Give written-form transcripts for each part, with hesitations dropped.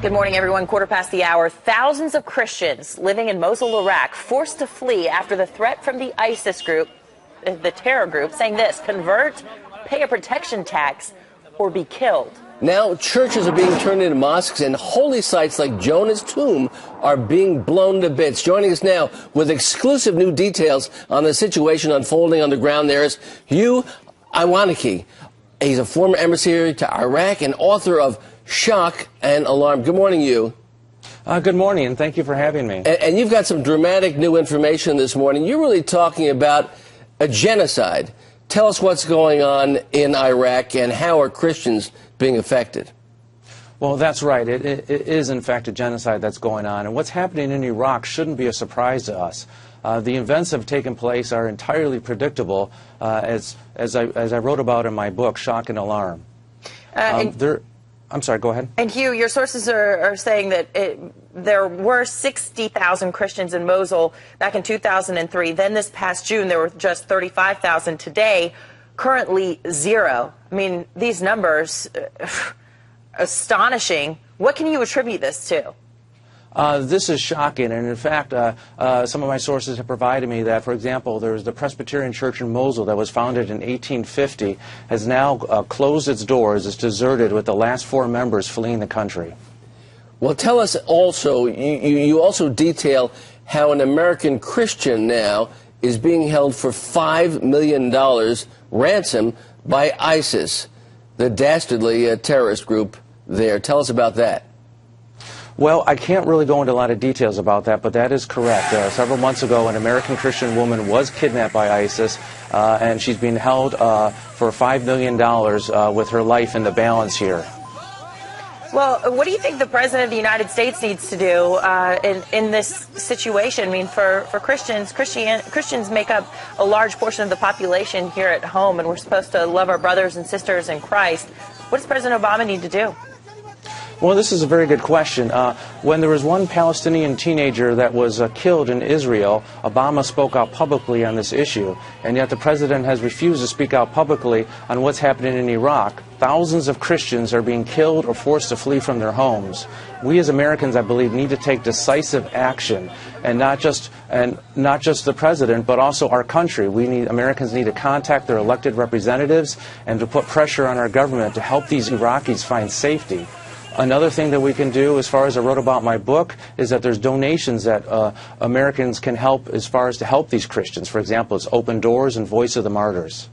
Good morning, everyone. Quarter past the hour. Thousands of Christians living in Mosul, Iraq, forced to flee after the threat from the ISIS group, the terror group, saying this: convert, pay a protection tax, or be killed. Now churches are being turned into mosques, and holy sites like Jonah's tomb are being blown to bits. Joining us now with exclusive new details on the situation unfolding on the ground there is Hugh Iwaniki. He's a former emissary to Iraq and author of Shock and Alarm. Good morning, Hugh. Good morning, and thank you for having me. And you've got some dramatic new information this morning. You're really talking about a genocide. Tell us what's going on in Iraq and how are Christians being affected? Well, that's right. It is, in fact, a genocide that's going on. And what's happening in Iraq shouldn't be a surprise to us. The events that have taken place are entirely predictable, as I wrote about in my book, Shock and Alarm. I'm sorry, go ahead. And Hugh, your sources are saying that there were 60,000 Christians in Mosul back in 2003. Then this past June, there were just 35,000. Today, currently zero. I mean, these numbers, astonishing. What can you attribute this to? This is shocking, and in fact, some of my sources have provided me that, for example, there's the Presbyterian Church in Mosul that was founded in 1850, has now closed its doors, is deserted, with the last 4 members fleeing the country. Well, tell us also, you also detail how an American Christian now is being held for $5 million ransom by ISIS, the dastardly terrorist group there. Tell us about that. Well, I can't really go into a lot of details about that, but that is correct. Several months ago, an American Christian woman was kidnapped by ISIS, and she's being held for $5 million with her life in the balance here. Well, what do you think the President of the United States needs to do in this situation? I mean, for Christians, Christians make up a large portion of the population here at home, and we're supposed to love our brothers and sisters in Christ. What does President Obama need to do? Well, this is a very good question. When there was one Palestinian teenager that was killed in Israel, Obama spoke out publicly on this issue, and yet the president has refused to speak out publicly on what's happening in Iraq. Thousands of Christians are being killed or forced to flee from their homes. We as Americans, I believe, need to take decisive action, and not just the president, but also our country. Americans need to contact their elected representatives and to put pressure on our government to help these Iraqis find safety. Another thing that we can do, as far as I wrote about in my book, is that there's donations that Americans can help as far as to help these Christians. For example, it's Open Doors and Voice of the Martyrs.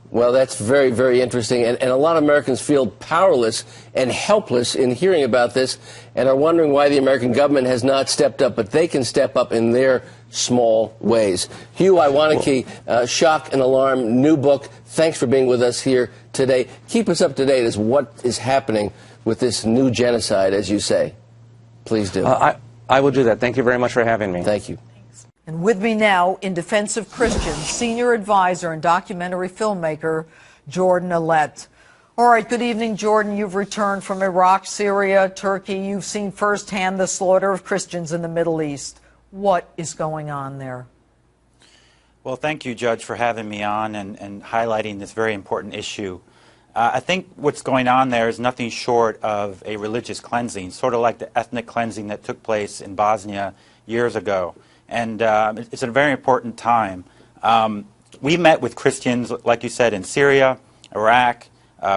Well, that's very, very interesting. And a lot of Americans feel powerless and helpless in hearing about this and are wondering why the American government has not stepped up, but they can step up in their small ways. Hugh Iwaniki, Shock and Alarm, new book. Thanks for being with us here today. Keep us up to date as what is happening with this new genocide, as you say. Please do. I will do that. Thank you very much for having me. Thank you. And with me now, in defense of Christians, senior advisor and documentary filmmaker Jordan Alette. All right, good evening, Jordan. You've returned from Iraq, Syria, Turkey. You've seen firsthand the slaughter of Christians in the Middle East. What is going on there? Well, thank you, Judge, for having me on and highlighting this very important issue. I think what's going on there is nothing short of a religious cleansing, sort of like the ethnic cleansing that took place in Bosnia years ago. And it's a very important time. We met with Christians, like you said, in Syria, Iraq,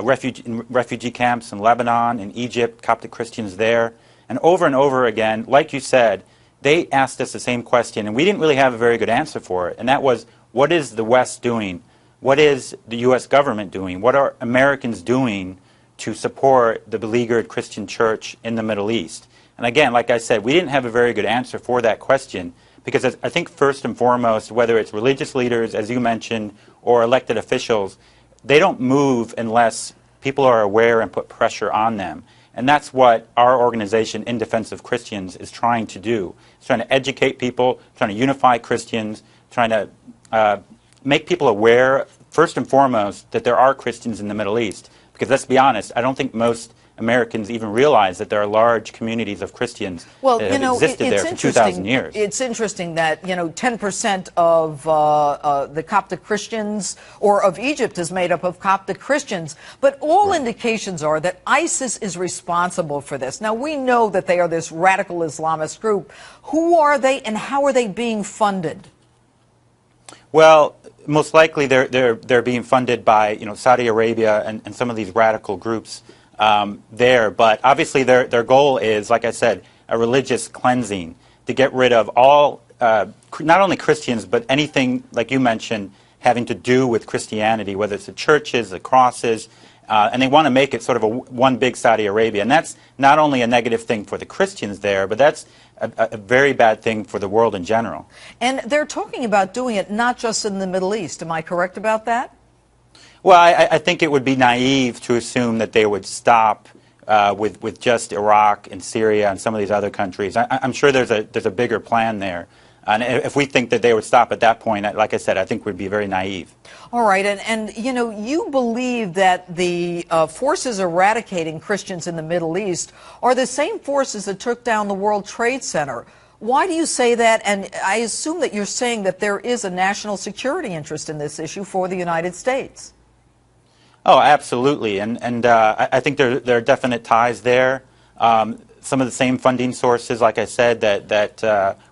refugee camps in Lebanon, in Egypt, Coptic Christians there. And over again, like you said, they asked us the same question, and we didn't really have a very good answer for it. And that was, what is the West doing? What is the U.S. government doing? What are Americans doing to support the beleaguered Christian church in the Middle East? And again, like I said, we didn't have a very good answer for that question, because I think first and foremost, whether it's religious leaders, as you mentioned, or elected officials, they don't move unless people are aware and put pressure on them. And that's what our organization, In Defense of Christians, is trying to do. It's trying to educate people, trying to unify Christians, trying to make people aware, first and foremost, that there are Christians in the Middle East. Because let's be honest, I don't think most Americans even realize that there are large communities of Christians that have existed there for 2,000 years. It's interesting that, 10% of the Coptic Christians, or of Egypt, is made up of Coptic Christians. But all indications are that ISIS is responsible for this. Now, we know that they are this radical Islamist group. Who are they, and how are they being funded? Well, most likely they're being funded by Saudi Arabia and some of these radical groups there. But obviously their goal is, like I said, a religious cleansing, to get rid of all, not only Christians, but anything, like you mentioned, having to do with Christianity, whether it's the churches, the crosses, and they want to make it sort of one big Saudi Arabia. And that's not only a negative thing for the Christians there, but that's a very bad thing for the world in general. And they're talking about doing it not just in the Middle East. Am I correct about that? Well, I think it would be naive to assume that they would stop with just Iraq and Syria and some of these other countries. I'm sure there's a bigger plan there. And if we think that they would stop at that point, like I said, I think we'd be very naive. All right, and you believe that the forces eradicating Christians in the Middle East are the same forces that took down the World Trade Center. Why do you say that? And I assume that you're saying that there is a national security interest in this issue for the United States. Oh, absolutely, and I think there are definite ties there. Some of the same funding sources, like I said, that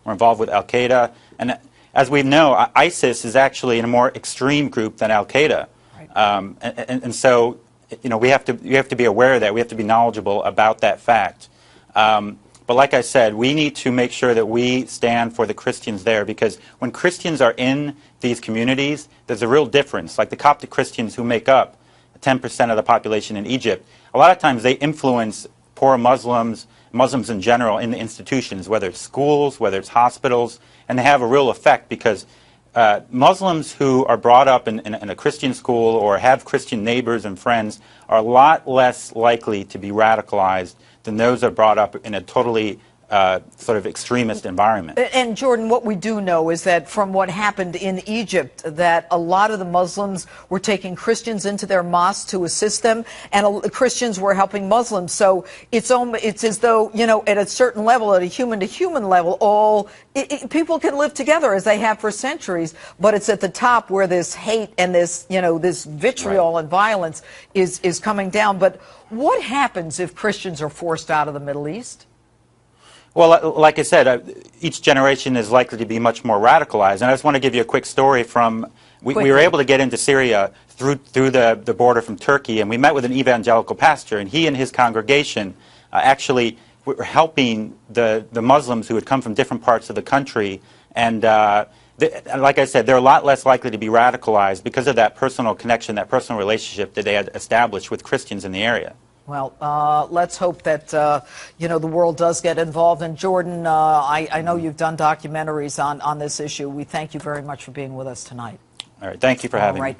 were involved with Al-Qaeda. And as we know, ISIS is actually in a more extreme group than Al-Qaeda. Right. And so, we have to be aware of that. We have to be knowledgeable about that fact. But like I said, we need to make sure that we stand for the Christians there, because when Christians are in these communities, there's a real difference. Like the Coptic Christians, who make up 10% of the population in Egypt, a lot of times they influence poor Muslims in general in the institutions, whether it's schools, whether it's hospitals, and they have a real effect, because Muslims who are brought up in a Christian school or have Christian neighbors and friends are a lot less likely to be radicalized than those that are brought up in a totally sort of extremist environment. And Jordan, what we do know is that from what happened in Egypt, that a lot of the Muslims were taking Christians into their mosques to assist them, and Christians were helping Muslims. So it's as though, at a certain level, at a human-to-human level, people can live together as they have for centuries, but it's at the top where this hate and this, this vitriol and violence is coming down. But what happens if Christians are forced out of the Middle East? Well, like I said, each generation is likely to be much more radicalized. And I just want to give you a quick story from, we were able to get into Syria through the border from Turkey, and we met with an evangelical pastor, and he and his congregation actually were helping the Muslims who had come from different parts of the country. And like I said, they're a lot less likely to be radicalized because of that personal connection, that personal relationship that they had established with Christians in the area. Well, let's hope that, the world does get involved. And Jordan, I know you've done documentaries on this issue. We thank you very much for being with us tonight. All right. Thank you for having me.